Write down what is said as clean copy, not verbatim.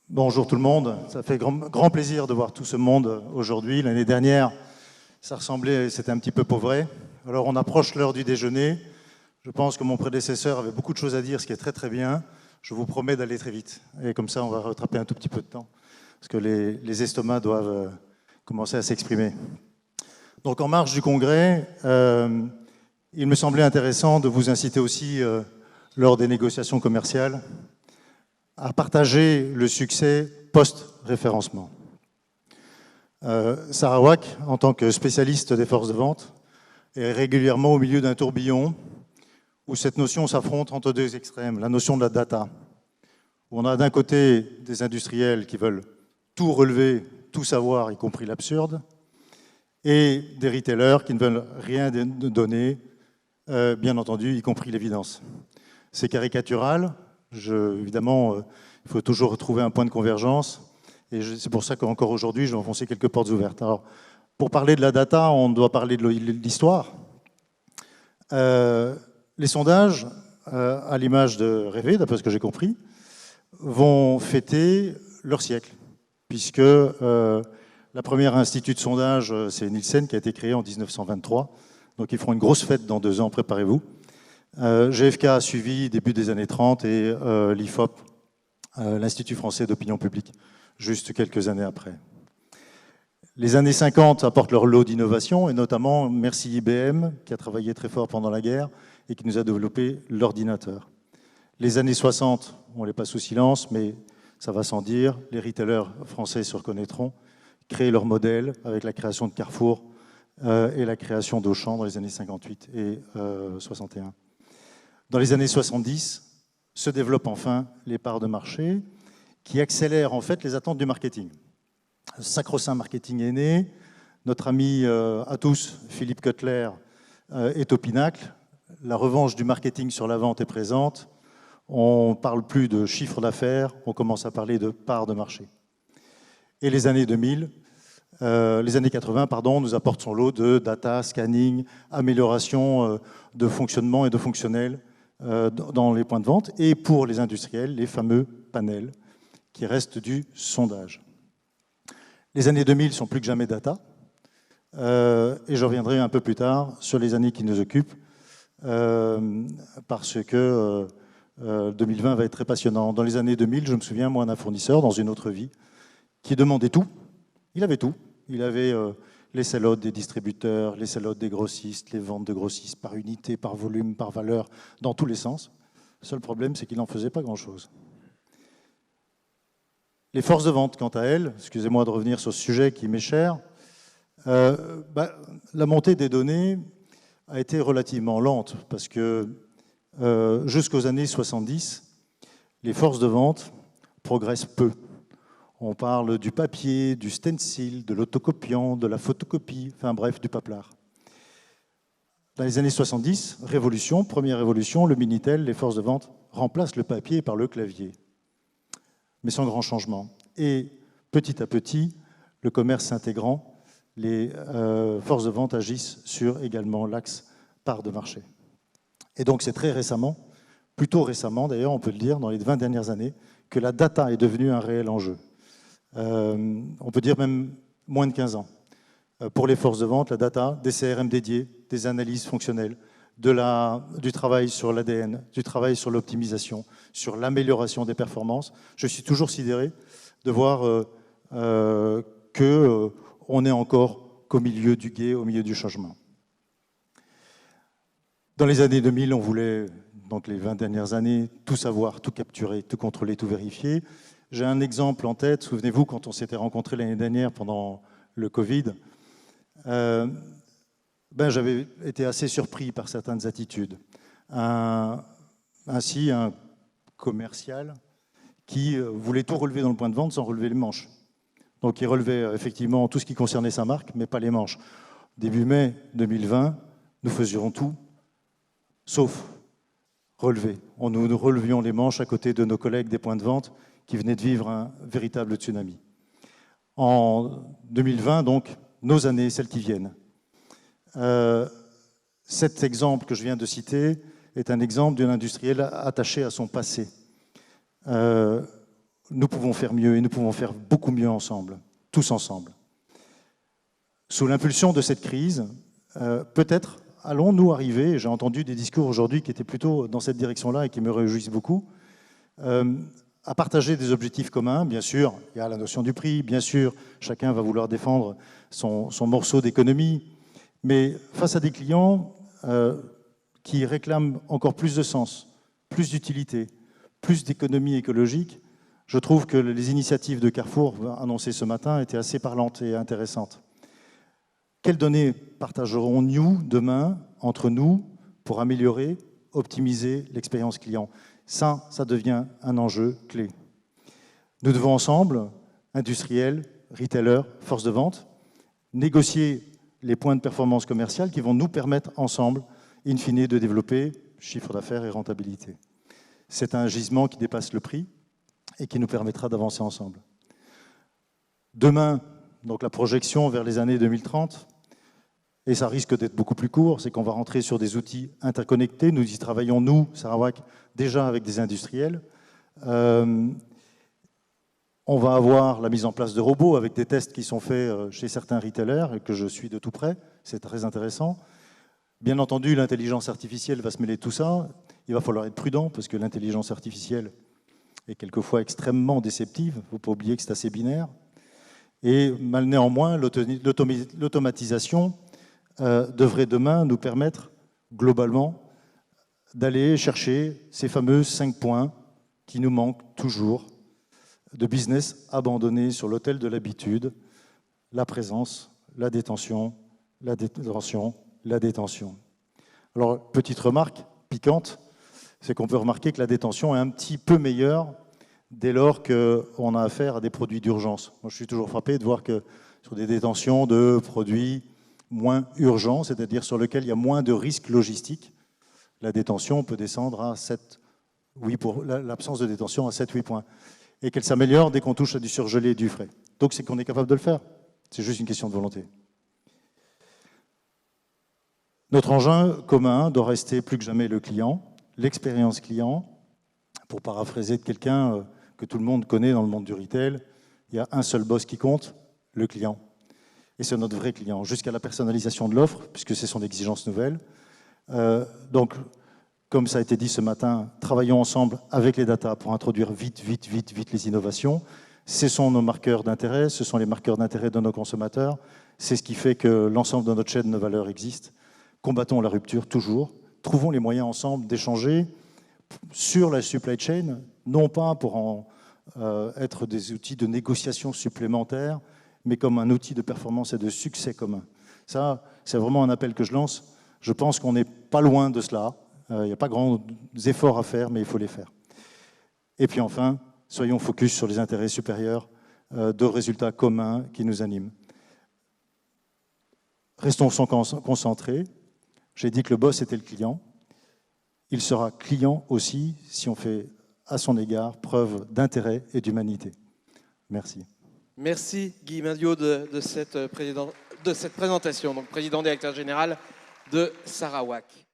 Bonjour tout le monde, ça fait grand plaisir de voir tout ce monde aujourd'hui. L'année dernière, ça ressemblait, c'était un petit peu pauvré. Alors on approche l'heure du déjeuner. Je pense que mon prédécesseur avait beaucoup de choses à dire, ce qui est très très bien. Je vous promets d'aller très vite. Et comme ça, on va rattraper un tout petit peu de temps, parce que les estomacs doivent commencer à s'exprimer. Donc en marge du congrès, il me semblait intéressant de vous inciter aussi, lors des négociations commerciales, à partager le succès post-référencement. Sarawak, en tant que spécialiste des forces de vente, est régulièrement au milieu d'un tourbillon où cette notion s'affronte entre deux extrêmes. La notion de la data, où on a d'un côté des industriels qui veulent tout relever, tout savoir, y compris l'absurde, et des retailers qui ne veulent rien donner, bien entendu, y compris l'évidence. C'est caricatural. Évidemment, il faut toujours retrouver un point de convergence. Et c'est pour ça qu'encore aujourd'hui, je vais enfoncer quelques portes ouvertes. Alors, pour parler de la data, on doit parler de l'histoire. Les sondages, à l'image de Rêver, d'après ce que j'ai compris, vont fêter leur siècle, puisque la première institut de sondage, c'est Nielsen, qui a été créé en 1923. Donc, ils feront une grosse fête dans 2 ans, préparez-vous. GfK a suivi début des années 30 et l'IFOP, l'Institut français d'opinion publique, juste quelques années après. Les années 50 apportent leur lot d'innovation, et notamment merci IBM, qui a travaillé très fort pendant la guerre et qui nous a développé l'ordinateur. Les années 60, on les passe sous silence, mais ça va sans dire, les retailers français se reconnaîtront, créer leur modèle avec la création de Carrefour et la création d'Auchan dans les années 58 et 61. Dans les années 70, se développent enfin les parts de marché qui accélèrent en fait les attentes du marketing. Le sacro-saint marketing est né. Notre ami à tous, Philippe Cutler, est au pinacle. La revanche du marketing sur la vente est présente. On ne parle plus de chiffre d'affaires, on commence à parler de parts de marché. Et les années 80, nous apportent son lot de data, scanning, amélioration de fonctionnement et de fonctionnel dans les points de vente, et pour les industriels, les fameux panels qui restent du sondage. Les années 2000 sont plus que jamais data, et je reviendrai un peu plus tard sur les années qui nous occupent, parce que 2020 va être très passionnant. Dans les années 2000, je me souviens, moi, d'un fournisseur dans une autre vie qui demandait tout. Il avait tout. Il avait les sell-outs des distributeurs, les sell-outs des grossistes, les ventes de grossistes par unité, par volume, par valeur, dans tous les sens. Le seul problème, c'est qu'il n'en faisait pas grand-chose. Les forces de vente, quant à elles, excusez-moi de revenir sur ce sujet qui m'est cher, la montée des données a été relativement lente, parce que jusqu'aux années 70, les forces de vente progressent peu. On parle du papier, du stencil, de l'autocopiant, de la photocopie, enfin bref, du paplard. Dans les années 70, révolution, première révolution, le Minitel, les forces de vente remplacent le papier par le clavier, mais sans grand changement. Et petit à petit, le commerce s'intégrant, les forces de vente agissent sur également l'axe part de marché. Et donc c'est très récemment, plutôt récemment d'ailleurs, on peut le dire, dans les 20 dernières années, que la data est devenue un réel enjeu. On peut dire même moins de 15 ans. Pour les forces de vente, la data, des CRM dédiés, des analyses fonctionnelles, du travail sur l'ADN, du travail sur l'optimisation, sur l'amélioration des performances. Je suis toujours sidéré de voir qu'on est encore qu'au milieu du gué, au milieu du changement. Dans les années 2000, on voulait, donc les 20 dernières années, tout savoir, tout capturer, tout contrôler, tout vérifier. J'ai un exemple en tête. Souvenez-vous, quand on s'était rencontrés l'année dernière pendant le Covid, j'avais été assez surpris par certaines attitudes. Ainsi, un commercial qui voulait tout relever dans le point de vente sans relever les manches. Donc il relevait effectivement tout ce qui concernait sa marque, mais pas les manches. Début mai 2020, nous faisions tout, sauf relever. Nous relevions les manches à côté de nos collègues des points de vente qui venaient de vivre un véritable tsunami. En 2020, donc, nos années, celles qui viennent. Cet exemple que je viens de citer est un exemple d'un industriel attaché à son passé. Nous pouvons faire mieux et nous pouvons faire beaucoup mieux ensemble, tous ensemble. Sous l'impulsion de cette crise, peut-être allons-nous arriver, j'ai entendu des discours aujourd'hui qui étaient plutôt dans cette direction-là et qui me réjouissent beaucoup, à partager des objectifs communs. Bien sûr, il y a la notion du prix, bien sûr, chacun va vouloir défendre son morceau d'économie, mais face à des clients qui réclament encore plus de sens, plus d'utilité, plus d'économie écologique, je trouve que les initiatives de Carrefour annoncées ce matin étaient assez parlantes et intéressantes. Quelles données partagerons-nous demain entre nous pour améliorer, optimiser l'expérience client? Ça devient un enjeu clé. Nous devons ensemble, industriels, retailers, forces de vente, négocier les points de performance commerciale qui vont nous permettre ensemble, in fine, de développer chiffre d'affaires et rentabilité. C'est un gisement qui dépasse le prix et qui nous permettra d'avancer ensemble. Demain, donc la projection vers les années 2030, et ça risque d'être beaucoup plus court, c'est qu'on va rentrer sur des outils interconnectés. Nous y travaillons, nous, Sarawak, déjà avec des industriels. On va avoir la mise en place de robots avec des tests qui sont faits chez certains retailers et que je suis de tout près. C'est très intéressant. Bien entendu, l'intelligence artificielle va se mêler de tout ça. Il va falloir être prudent parce que l'intelligence artificielle est quelquefois extrêmement déceptive. Il ne faut pas oublier que c'est assez binaire. Et mal néanmoins, l'automatisation devrait demain nous permettre globalement d'aller chercher ces fameux 5 points qui nous manquent toujours de business abandonné sur l'autel de l'habitude: la présence, la détention, la détention, la détention. Alors, petite remarque piquante, c'est qu'on peut remarquer que la détention est un petit peu meilleure dès lors qu'on a affaire à des produits d'urgence. Moi, je suis toujours frappé de voir que sur des détentions de produits moins urgents, c'est-à-dire sur lesquels il y a moins de risques logistiques, la détention peut descendre à 7, oui, pour l'absence de détention à 7-8 points. Et qu'elle s'améliore dès qu'on touche à du surgelé et du frais. Donc c'est qu'on est capable de le faire. C'est juste une question de volonté. Notre engin commun doit rester plus que jamais le client, l'expérience client. Pour paraphraser de quelqu'un que tout le monde connaît dans le monde du retail, il y a un seul boss qui compte, le client. Et c'est notre vrai client, jusqu'à la personnalisation de l'offre, puisque c'est son exigence nouvelle. Donc, comme ça a été dit ce matin, travaillons ensemble avec les data pour introduire vite les innovations. Ce sont nos marqueurs d'intérêt, ce sont les marqueurs d'intérêt de nos consommateurs. C'est ce qui fait que l'ensemble de notre chaîne de valeur existe. Combattons la rupture toujours. Trouvons les moyens ensemble d'échanger sur la supply chain, non pas pour en être des outils de négociation supplémentaires, mais comme un outil de performance et de succès commun. Ça, c'est vraiment un appel que je lance. Je pense qu'on n'est pas loin de cela. Il n'y a pas grands efforts à faire, mais il faut les faire. Et puis enfin, soyons focus sur les intérêts supérieurs de résultats communs qui nous animent. Restons concentrés. J'ai dit que le boss était le client. Il sera client aussi si on fait à son égard preuve d'intérêt et d'humanité. Merci. Merci Guy Madio de cette présentation, donc président directeur général de Sarawak.